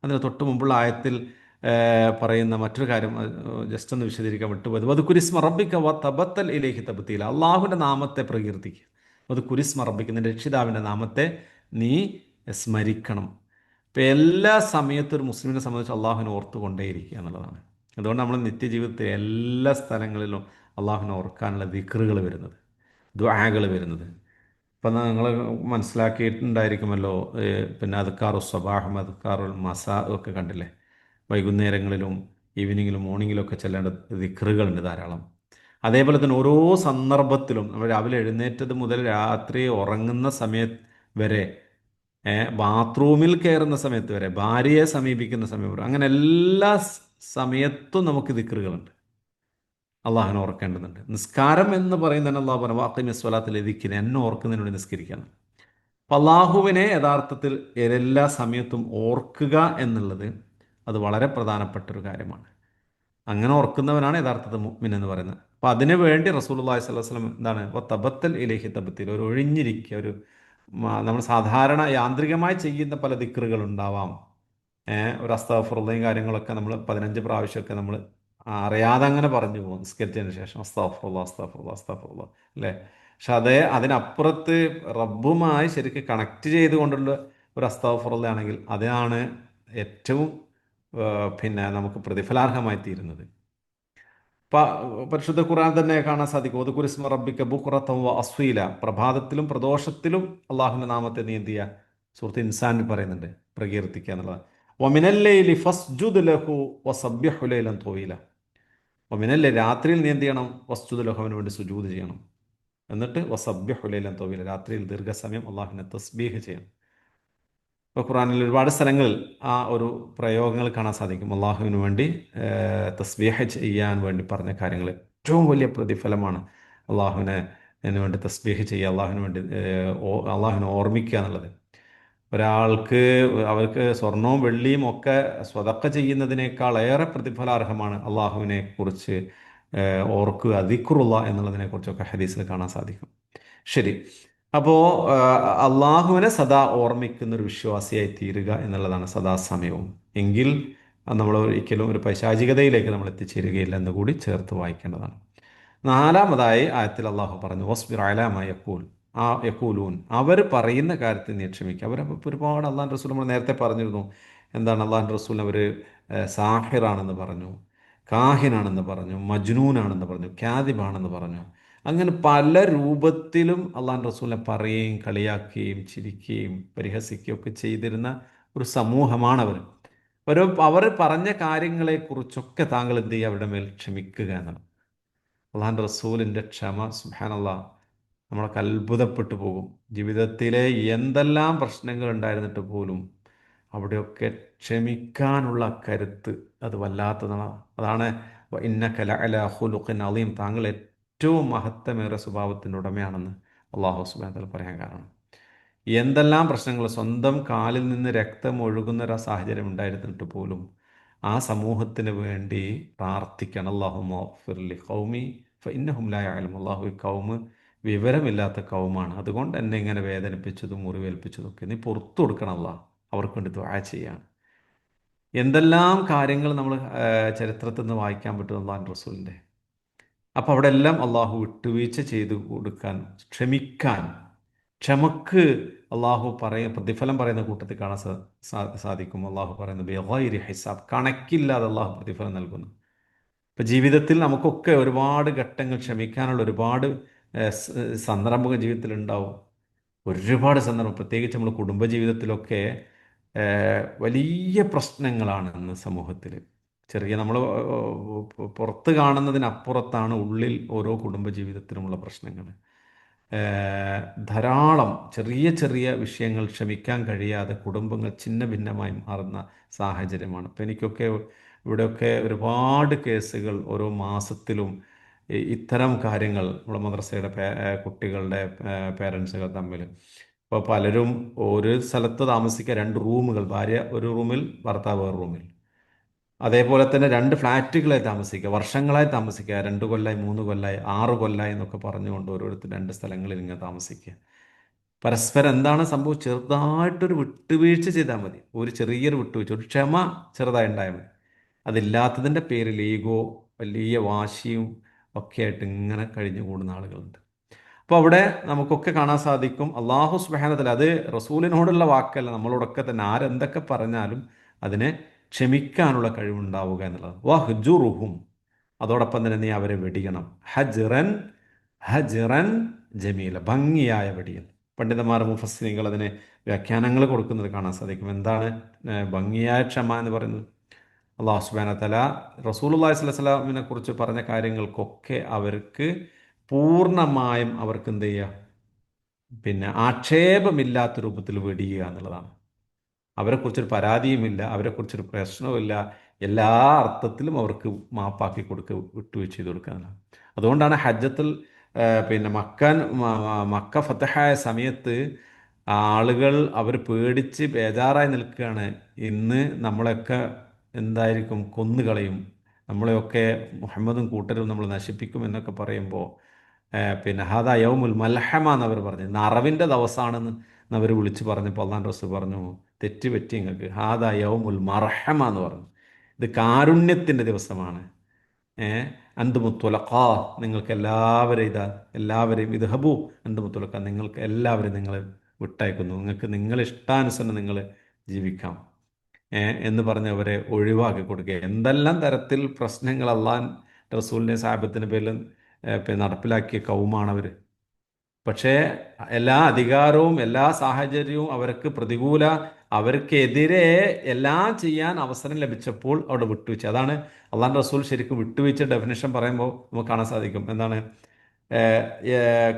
അതിന് തൊട്ട് മുമ്പുള്ള ആയത്തിൽ പറയുന്ന മറ്റൊരു കാര്യം ജസ്റ്റ് ഒന്ന് വിശദീകരിക്കാൻ വിട്ടുപോയത്, വത് കുരിസ്മ റബ്ബിക വ തബത്തൽ ഇലൈഹി തബ്തീല, അള്ളാഹുവിൻ്റെ നാമത്തെ പ്രകീർത്തിക്കുക. വത് കുരിസ്മ റബ്ബിക, നിന്റെ രക്ഷിതാവിൻ്റെ നാമത്തെ നീ സ്മരിക്കണം. ഇപ്പം എല്ലാ സമയത്തും ഒരു മുസ്ലിമിനെ സംബന്ധിച്ച് അള്ളാഹുവിനെ ഓർത്തുകൊണ്ടേയിരിക്കുക എന്നുള്ളതാണ്. അതുകൊണ്ട് നമ്മൾ നിത്യജീവിതത്തിൽ എല്ലാ സ്ഥലങ്ങളിലും അള്ളാഹുവിനെ ഓർക്കാനുള്ള ദിക്റുകൾ വരുന്നത്, ദുആകൾ വരുന്നത്. ഇപ്പം നിങ്ങൾ മനസ്സിലാക്കിയിട്ടുണ്ടായിരിക്കുമല്ലോ, പിന്നെ അദ്കാറു സ്വബാഹും അദ്കാറുൽ മസാ ഒക്കെ കണ്ടില്ലേ, വൈകുന്നേരങ്ങളിലും ഈവനിങ്ങിലും മോർണിംഗിലും ഒക്കെ ചെല്ലേണ്ട ദിക്റുകളുണ്ട് ധാരാളം. അതേപോലെ തന്നെ ഓരോ സന്ദർഭത്തിലും നമ്മൾ രാവിലെ എഴുന്നേറ്റത് മുതൽ രാത്രി ഉറങ്ങുന്ന സമയത്ത് വരെ, ബാത്റൂമിൽ കയറുന്ന സമയത്ത് വരെ, ഭാര്യയെ സമീപിക്കുന്ന സമയം വരെ, അങ്ങനെ എല്ലാ സമയത്തും നമുക്ക് ദിക്റുകളുണ്ട്, അള്ളാഹുവിനെ ഓർക്കേണ്ടതുണ്ട്. നിസ്കാരം എന്ന് പറയുന്നതിന് അള്ളാഹു പറഞ്ഞു വാഖിമി സ്വലാത്തിൽ ദിക്രി, എന്നെ ഓർക്കുന്നതിന് വേണ്ടി നിസ്കരിക്കണം. അപ്പം അള്ളാഹുവിനെ യഥാർത്ഥത്തിൽ എല്ലാ സമയത്തും ഓർക്കുക എന്നുള്ളത് അത് വളരെ പ്രധാനപ്പെട്ട ഒരു കാര്യമാണ്. അങ്ങനെ ഓർക്കുന്നവനാണ് യഥാർത്ഥത്തിൽ മുഅ്മിൻ എന്ന് പറയുന്നത്. അപ്പം അതിനു വേണ്ടി റസൂലുള്ളാഹി സ്വല്ലല്ലാഹു അലൈഹി വസല്ലം എന്താണ്, തബത്തൽ ഇലൈഹി തബത്തിൽ, ഒരു ഒഴിഞ്ഞിരിക്കുക, ഒരു നമ്മൾ സാധാരണ യാന്ത്രികമായി ചെയ്യുന്ന പല ദിക്റുകൾ ഉണ്ടാവാം. ഒരു അസ്തഗ്ഫിറുള്ളയും കാര്യങ്ങളൊക്കെ നമ്മൾ 15 പ്രാവശ്യമൊക്കെ നമ്മൾ അറിയാതെ അങ്ങനെ പറഞ്ഞു പോകും നിസ്കരിച്ചതിന് ശേഷം, അസ്തഗ്ഫിറുല്ലാ അസ്തഗ്ഫിറുല്ലാ അസ്തഗ്ഫിറുല്ലാ, അല്ലേ? പക്ഷെ അതിനപ്പുറത്ത് റബ്ബുമായി ശരിക്കും കണക്ട് ചെയ്തുകൊണ്ടുള്ള ഒരു അസ്തഗ്ഫിറുള്ള ആണെങ്കിൽ അതാണ് ഏറ്റവും പിന്നെ നമുക്ക് പ്രതിഫലാർഹമായി തീരുന്നത്. പരിശുദ്ധ ഖുർആൻ തന്നെ കാണാൻ സാധിക്കും, ഒതുകുരിസ്മ റബ്ബിക ബുക്റത്തൻ വ അസ്വീല, പ്രഭാതത്തിലും പ്രദോഷത്തിലും അള്ളാഹുവിൻ്റെ നാമത്തെ നീ എന്ത് ചെയ്യുക, സൂറത്ത് ഇൻസാനിൽ പറയുന്നുണ്ട്, പ്രകീർത്തിക്കുക എന്നുള്ളത്. വമിനല്ലൈലി ഫസ്ജുദ് ലഹു വസബ്ബിഹു ലൈലൻ ത്വീല, വമിനല്ലേ, രാത്രിയിൽ നീ എന്ത് ചെയ്യണം, വസ്ജുദ് ലഹു, അവന് വേണ്ടി സുജൂദ് ചെയ്യണം. എന്നിട്ട് വസബ്ബിഹു ലൈലൻ ത്വീല, രാത്രിയിൽ ദീർഘസമയം അള്ളാഹുവിനെ തസ്ബീഹ് ചെയ്യണം. ഇപ്പോൾ ഖുറാനിൽ ഒരുപാട് സ്ഥലങ്ങളിൽ ആ ഒരു പ്രയോഗങ്ങൾ കാണാൻ സാധിക്കും. അള്ളാഹുവിന് വേണ്ടി തസ്ബീഹ് ചെയ്യാൻ വേണ്ടി പറഞ്ഞ കാര്യങ്ങൾ ഏറ്റവും വലിയ പ്രതിഫലമാണ്. അള്ളാഹുവിനെ വേണ്ടി തസ്ബീഹ് ചെയ്യുക, അള്ളാഹുവിന് വേണ്ടി അള്ളാഹുവിനെ ഓർമ്മിക്കുക എന്നുള്ളത്. ഒരാൾക്ക് അവർക്ക് സ്വർണവും വെള്ളിയും ഒക്കെ സ്വതക്ക ചെയ്യുന്നതിനേക്കാൾ ഏറെ പ്രതിഫലാർഹമാണ് അള്ളാഹുവിനെ കുറിച്ച് ഓർക്കുക, ദിക്റുള്ള എന്നുള്ളതിനെക്കുറിച്ചൊക്കെ ഹദീസിൽ കാണാൻ സാധിക്കും. ശരി, അപ്പോൾ അള്ളാഹുവിനെ സദാ ഓർമ്മിക്കുന്ന ഒരു വിശ്വാസിയായി തീരുക എന്നുള്ളതാണ് സദാസമയവും. എങ്കിൽ നമ്മൾ ഒരിക്കലും ഒരു പൈശാചികതയിലേക്ക് നമ്മൾ എത്തിച്ചേരുകയില്ല എന്ന് കൂടി ചേർത്ത് വായിക്കേണ്ടതാണ്. നാലാമതായി ആയത്തിൽ അള്ളാഹു പറഞ്ഞു, വസ്ബിർ അലാ മാ യഖൂൽ, യഖൂലൂൻ, അവർ പറയുന്ന കാര്യത്തിൽ നീ ക്ഷമിക്കുക. അവർ ഒരുപാട് അള്ളാഹു റസൂൽ നമ്മൾ നേരത്തെ പറഞ്ഞിരുന്നു, എന്താണ് അള്ളാഹു റസൂൽ അവർ സാഹിറാണെന്ന് പറഞ്ഞു, കാഹിനാണെന്ന് പറഞ്ഞു, മജ്നൂനാണെന്ന് പറഞ്ഞു, ക്യാദിബാണെന്ന് പറഞ്ഞു. അങ്ങനെ പല രൂപത്തിലും അള്ളാഹു റസൂലിനെ പറയുകയും കളിയാക്കുകയും ചിരിക്കുകയും പരിഹസിക്കുകയും ഒക്കെ ചെയ്തിരുന്ന ഒരു സമൂഹമാണ് അവർ. അവർ പറഞ്ഞ കാര്യങ്ങളെക്കുറിച്ചൊക്കെ താങ്കൾ എന്ത് ചെയ്യുക, അവരുടെ മേൽ ക്ഷമിക്കുക എന്നാണ്. അള്ളാഹുൻ്റെ റസൂലിൻ്റെ ക്ഷമ സുബ്ഹാനല്ലാഹ്, നമ്മളൊക്കെ അത്ഭുതപ്പെട്ടു പോകും. ജീവിതത്തിലെ എന്തെല്ലാം പ്രശ്നങ്ങൾ ഉണ്ടായിരുന്നിട്ട് പോലും അവിടെയൊക്കെ ക്ഷമിക്കാനുള്ള കരുത്ത് അത് വല്ലാത്തതാണ്. അതാണ് ഇന്നക ലഅലാ ഖുലുഖിൻ അളീം, താങ്കൾ ഏറ്റവും മഹത്തമേറിയ സ്വഭാവത്തിൻ്റെ ഉടമയാണെന്ന് അള്ളാഹു സുബ്ഹാനഹു വ തആല പറയാൻ കാരണം, എന്തെല്ലാം പ്രശ്നങ്ങൾ, സ്വന്തം കാലിൽ നിന്ന് രക്തം ഒഴുകുന്ന ഒരു സാഹചര്യം ഉണ്ടായിരുന്നിട്ട് പോലും ആ സമൂഹത്തിന് വേണ്ടി പ്രാർത്ഥിക്കണം. അല്ലാഹുമ്മ ഗ്ഫിർ ലി ഖൗമി ഫഇന്നഹും ലാ യഅലമൂൻ, അല്ലാഹു, ഈ കൗമ് വിവരമില്ലാത്ത കൗമാണ്, അതുകൊണ്ട് എന്നെ ഇങ്ങനെ വേദനിപ്പിച്ചതും മുറിവേൽപ്പിച്ചതും ഒക്കെ നീ പുറത്തു കൊടുക്കണം അല്ലാഹ്, അവർക്ക് വേണ്ടി ദുആ ചെയ്യാണ്. എന്തെല്ലാം കാര്യങ്ങൾ നമ്മൾ ചരിത്രത്തിൽ നിന്ന് വായിക്കാൻ പറ്റും അള്ളാഹു റസൂലിൻ്റെ. അപ്പോൾ അവിടെ എല്ലാം അള്ളാഹു വിട്ടുവീഴ്ച ചെയ്തു കൊടുക്കാൻ, ക്ഷമിക്കാൻ, ക്ഷമക്ക് അള്ളാഹു പ്രതിഫലം പറയുന്ന കൂട്ടത്തിൽ കാണാൻ സാധിക്കും. അള്ളാഹു പറയുന്നത് ബിഗൈരി ഹിസാബ്, കണക്കില്ലാതെ അള്ളാഹു പ്രതിഫലം നൽകുന്നു. ഇപ്പം ജീവിതത്തിൽ നമുക്കൊക്കെ ഒരുപാട് ഘട്ടങ്ങൾ ക്ഷമിക്കാനുള്ള ഒരുപാട് സന്ദർഭങ്ങൾ ജീവിതത്തിൽ ഉണ്ടാവും. ഒരുപാട് സന്ദർഭം, പ്രത്യേകിച്ച് നമ്മൾ കുടുംബജീവിതത്തിലൊക്കെ വലിയ പ്രശ്നങ്ങളാണ് ഇന്ന് സമൂഹത്തിൽ. ചെറിയ നമ്മൾ പുറത്ത് കാണുന്നതിനപ്പുറത്താണ് ഉള്ളിൽ ഓരോ കുടുംബജീവിതത്തിലുമുള്ള പ്രശ്നങ്ങൾ. ഏഹ്, ധാരാളം ചെറിയ ചെറിയ വിഷയങ്ങൾ ക്ഷമിക്കാൻ കഴിയാതെ കുടുംബങ്ങൾ ഛിന്ന ഭിന്നമായി മാറുന്ന സാഹചര്യമാണ്. ഇപ്പം എനിക്കൊക്കെ ഇവിടെയൊക്കെ ഒരുപാട് കേസുകൾ ഓരോ മാസത്തിലും ഇത്തരം കാര്യങ്ങൾ നമ്മുടെ മദ്രസയുടെ കുട്ടികളുടെ പേരൻസുകൾ തമ്മിൽ ഇപ്പോൾ പലരും ഒരു സ്ഥലത്ത് താമസിക്കുക, രണ്ട് റൂമുകൾ, ഭാര്യ ഒരു റൂമിൽ ഭർത്താവ് വേറെ റൂമിൽ, അതേപോലെ തന്നെ രണ്ട് ഫ്ലാറ്റുകളായി താമസിക്കുക, വർഷങ്ങളായി താമസിക്കുക, 2 കൊല്ലമായി, 3 കൊല്ലമായി, 6 കൊല്ലമായി എന്നൊക്കെ പറഞ്ഞുകൊണ്ട് ഓരോരുത്തർ രണ്ട് സ്ഥലങ്ങളിൽ ഇങ്ങനെ താമസിക്കുക. പരസ്പരം എന്താണ് സംഭവം? ചെറുതായിട്ടൊരു വിട്ടുവീഴ്ച ചെയ്താൽ മതി, ഒരു ചെറിയൊരു വിട്ടുവീഴ്ച, ഒരു ക്ഷമ ചെറുതായി ഉണ്ടായാൽ മതി. അതില്ലാത്തതിൻ്റെ പേരിൽ ഈഗോ, വലിയ വാശിയും ഒക്കെ ആയിട്ട് ഇങ്ങനെ കഴിഞ്ഞു കൂടുന്ന ആളുകളുണ്ട്. അപ്പോൾ അവിടെ നമുക്കൊക്കെ കാണാൻ സാധിക്കും, അള്ളാഹു സുബ്ഹാനഹു വ തആല, അത് റസൂലിനോടുള്ള വാക്കല്ല, നമ്മളോടൊക്കെ തന്നെ ആരെന്തൊക്കെ പറഞ്ഞാലും അതിനെ ക്ഷമിക്കാനുള്ള കഴിവുണ്ടാവുക എന്നുള്ളത്. വഹ്ജുറുഹും, അതോടൊപ്പം തന്നെ നീ അവരെ വെടിയണം. ഹജ്റൻ, ഹജ്റൻ ജമീല, ഭംഗിയായ വെടിയൽ. പണ്ഡിതന്മാർ മുഫസ്സിറുകൾ അതിന് വ്യാഖ്യാനങ്ങൾ കൊടുക്കുന്നത് കാണാൻ സാധിക്കും. എന്താണ് ഭംഗിയായ ക്ഷമ എന്ന് പറയുന്നത്? അള്ളാഹു സുബ്ഹാനഹു വ തആല റസൂലുള്ളാഹി സ്വല്ലല്ലാഹു അലൈഹി വസല്ലമയെ കുറിച്ച് പറഞ്ഞ കാര്യങ്ങൾക്കൊക്കെ അവർക്ക് പൂർണ്ണമായും അവർക്ക് എന്ത് ചെയ്യുക, പിന്നെ ആക്ഷേപമില്ലാത്ത രൂപത്തിൽ വെടിയുക എന്നുള്ളതാണ്. അവരെക്കുറിച്ചൊരു പരാതിയുമില്ല, അവരെക്കുറിച്ചൊരു പ്രശ്നവുമില്ല, എല്ലാ അർത്ഥത്തിലും അവർക്ക് മാപ്പാക്കി കൊടുക്കുക, വിട്ടുവീഴ്ച ചെയ്ത് കൊടുക്കുക എന്നുള്ളതാണ്. അതുകൊണ്ടാണ് ഹജ്ജത്തിൽ പിന്നെ മക്ക ഫതഹായ സമയത്ത് ആളുകൾ അവർ പേടിച്ച് ബേജാറായി നിൽക്കുകയാണ്. ഇന്ന് നമ്മളെയൊക്കെ എന്തായിരിക്കും, കൊന്നുകളയും, നമ്മളെയൊക്കെ മുഹമ്മദും കൂട്ടരും നമ്മൾ നശിപ്പിക്കും എന്നൊക്കെ പറയുമ്പോൾ പിന്നെ ഹാദാ യൗമുൽ മൽഹമ എന്നവർ പറഞ്ഞു, ഇന്ന് അറവിൻ്റെ ദിവസമാണെന്ന് അവർ വിളിച്ച് പറഞ്ഞപ്പോൾ അള്ളാഹു റസൂൽ പറഞ്ഞു, തെറ്റ് പറ്റി നിങ്ങൾക്ക്, ഹാദാ യൗമുൽ മർഹമ എന്ന് പറഞ്ഞു, ഇത് കാരുണ്യത്തിൻ്റെ ദിവസമാണ്. അന്തുമുത്തുലഖാ, നിങ്ങൾക്ക് എല്ലാവരെയും എല്ലാവരെയും ഇത് ഹബു, അന്തുമുത്തുലഖ, നിങ്ങൾക്ക് എല്ലാവരും നിങ്ങൾ വിട്ടയക്കുന്നു, നിങ്ങൾക്ക് നിങ്ങൾ ഇഷ്ടാനുസരണം നിങ്ങൾ ജീവിക്കാം എന്ന് പറഞ്ഞ് അവരെ ഒഴിവാക്കി കൊടുക്കുക. എന്തെല്ലാം തരത്തിൽ പ്രശ്നങ്ങൾ അള്ളാൻ റസൂലിനെ സാഹിബത്തിൻ്റെ പേരിൽ നടപ്പിലാക്കിയ കൗമാണ് അവർ. പക്ഷേ എല്ലാ അധികാരവും എല്ലാ സാഹചര്യവും അവർക്ക് പ്രതികൂല, അവർക്കെതിരെ എല്ലാം ചെയ്യാൻ അവസരം ലഭിച്ചപ്പോൾ അവിടെ വിട്ടുവീഴ്ച. അതാണ് അള്ളാഹ് റസൂൽ ശരിക്കും വിട്ടുവീഴ്ച ഡെഫിനേഷൻ പറയുമ്പോൾ നമുക്ക് കാണാൻ സാധിക്കും. എന്താണ്? ഏഹ്, ഏഹ്,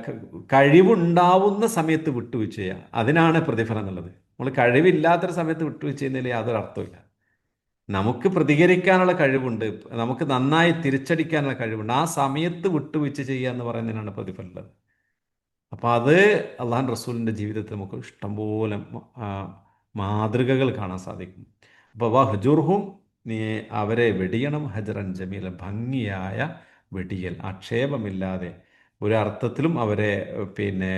കഴിവുണ്ടാവുന്ന സമയത്ത് വിട്ടുവീഴ്ച ചെയ്യുക, അതിനാണ് പ്രതിഫലം എന്നുള്ളത്. നമ്മൾ കഴിവില്ലാത്തൊരു സമയത്ത് വിട്ടുവീഴ്ച ചെയ്യുന്നതിൽ യാതൊരു അർത്ഥമില്ല. നമുക്ക് പ്രതികരിക്കാനുള്ള കഴിവുണ്ട്, നമുക്ക് നന്നായി തിരിച്ചടിക്കാനുള്ള കഴിവുണ്ട്, ആ സമയത്ത് വിട്ടുവീഴ്ച ചെയ്യുക എന്ന് പറയുന്നതിനാണ് പ്രതിഫലം ഉള്ളത്. അപ്പോൾ അത് അള്ളാഹു റസൂലിൻ്റെ ജീവിതത്തിൽ നമുക്ക് ഇഷ്ടംപോലെ ആ, മാതൃകകൾ കാണാൻ സാധിക്കും. അപ്പോൾ വഹ്ജുർഹും, നീ അവരെ വെടിയണം, ഹജറൻ ജമീല, ഭംഗിയായ വെടിയൽ, ആക്ഷേപമില്ലാതെ, ഒരു അർത്ഥത്തിലും അവരെ പിന്നെ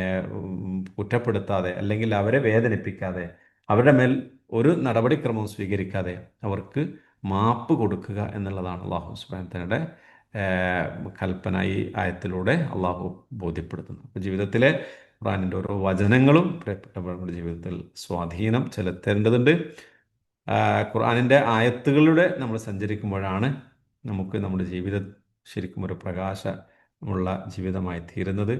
കുറ്റപ്പെടുത്താതെ, അല്ലെങ്കിൽ അവരെ വേദനിപ്പിക്കാതെ, അവരുടെ മേൽ ഒരു നടപടിക്രമവും സ്വീകരിക്കാതെ അവർക്ക് മാപ്പ് കൊടുക്കുക എന്നുള്ളതാണ് അള്ളാഹു സുബ്ഹാനഹു വ തആലയുടെ കൽപ്പന ഈ ആയത്തിലൂടെ അള്ളാഹു ബോധ്യപ്പെടുത്തുന്നു. അപ്പോൾ ജീവിതത്തിലെ ഖുർആനിൻ്റെ ഓരോ വചനങ്ങളും പ്രിയപ്പെട്ടവരുടെ ജീവിതത്തിൽ സ്വാധീനം ചെലുത്തേണ്ടതുണ്ട്. ഖുർആനിൻ്റെ ആയത്തുകളിലൂടെ നമ്മൾ സഞ്ചരിക്കുമ്പോഴാണ് നമുക്ക് നമ്മുടെ ജീവിതം ശരിക്കും ഒരു പ്രകാശമുള്ള ജീവിതമായി തീരുന്നത്.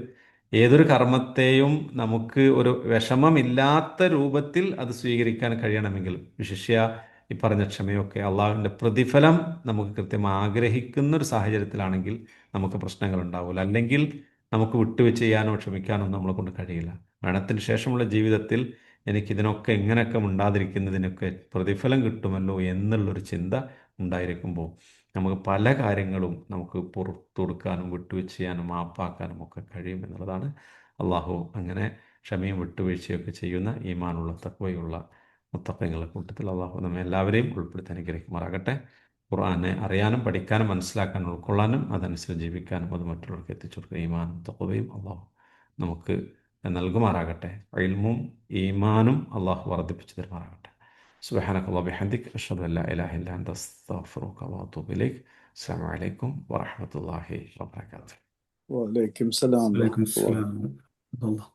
ഏതൊരു കർമ്മത്തെയും നമുക്ക് ഒരു വിഷമമില്ലാത്ത രൂപത്തിൽ അത് സ്വീകരിക്കാൻ കഴിയണമെങ്കിൽ, വിശിഷ്യ ഈ പറഞ്ഞ ക്ഷമയൊക്കെ അള്ളാഹുവിൻ്റെ പ്രതിഫലം നമുക്ക് കൃത്യം ആഗ്രഹിക്കുന്ന ഒരു സാഹചര്യത്തിലാണെങ്കിൽ നമുക്ക് പ്രശ്നങ്ങൾ ഉണ്ടാവില്ല. അല്ലെങ്കിൽ നമുക്ക് വിട്ടുവീഴ്ച ചെയ്യാനോ ക്ഷമിക്കാനോ നമ്മളെ കൊണ്ട് കഴിയില്ല. മരണത്തിന് ശേഷമുള്ള ജീവിതത്തിൽ എനിക്കിതിനൊക്കെ ഇങ്ങനെയൊക്കെ ഉണ്ടാതിരിക്കുന്നതിനൊക്കെ പ്രതിഫലം കിട്ടുമല്ലോ എന്നുള്ളൊരു ചിന്ത ഉണ്ടായിരിക്കുമ്പോൾ നമുക്ക് പല കാര്യങ്ങളും നമുക്ക് പുറത്തു കൊടുക്കാനും വിട്ടുവീഴ്ച ചെയ്യാനും മാപ്പാക്കാനും ഒക്കെ കഴിയും എന്നുള്ളതാണ്. അള്ളാഹു അങ്ങനെ ക്ഷമയും വിട്ടുവീഴ്ചയൊക്കെ ചെയ്യുന്ന ഈമാനുള്ള തഖ്വയുള്ള മുത്തഖീങ്ങളുടെ കൂട്ടത്തിൽ അള്ളാഹു നമ്മെ എല്ലാവരെയും ഉൾപ്പെടുത്തി അനുഗ്രഹിക്കുമാറാകട്ടെ. ഖുർആനെ അറിയാനും പഠിക്കാനും മനസ്സിലാക്കാനും ഉൾക്കൊള്ളാനും അതനുസരിച്ച് ജീവിക്കാനും അത് മറ്റുള്ളവർക്ക് എത്തിച്ചു കൊടുക്കുക ഈമാനും തഖ്വയും അള്ളാഹു നമുക്ക് നൽകുമാറാകട്ടെ. ഇൽമും ഈമാനും അള്ളാഹു വർദ്ധിപ്പിച്ചു തരുമാറാകട്ടെ. സുബ്ഹാനക്കല്ലാഹു ബിഹംദിക, അഷ്ഹദു അല്ലാ ഇലാഹ ഇല്ലാ അൻത, അസ്തഗ്ഫിറുക വഅതൂബു ഇലൈക്. അസ്സലാമു അലൈക്കും വറഹ്മത്തുള്ളാഹി വബറകാതുഹു. وعليكم السلام عليكم ورحمة الله. السلام ورحمة الله.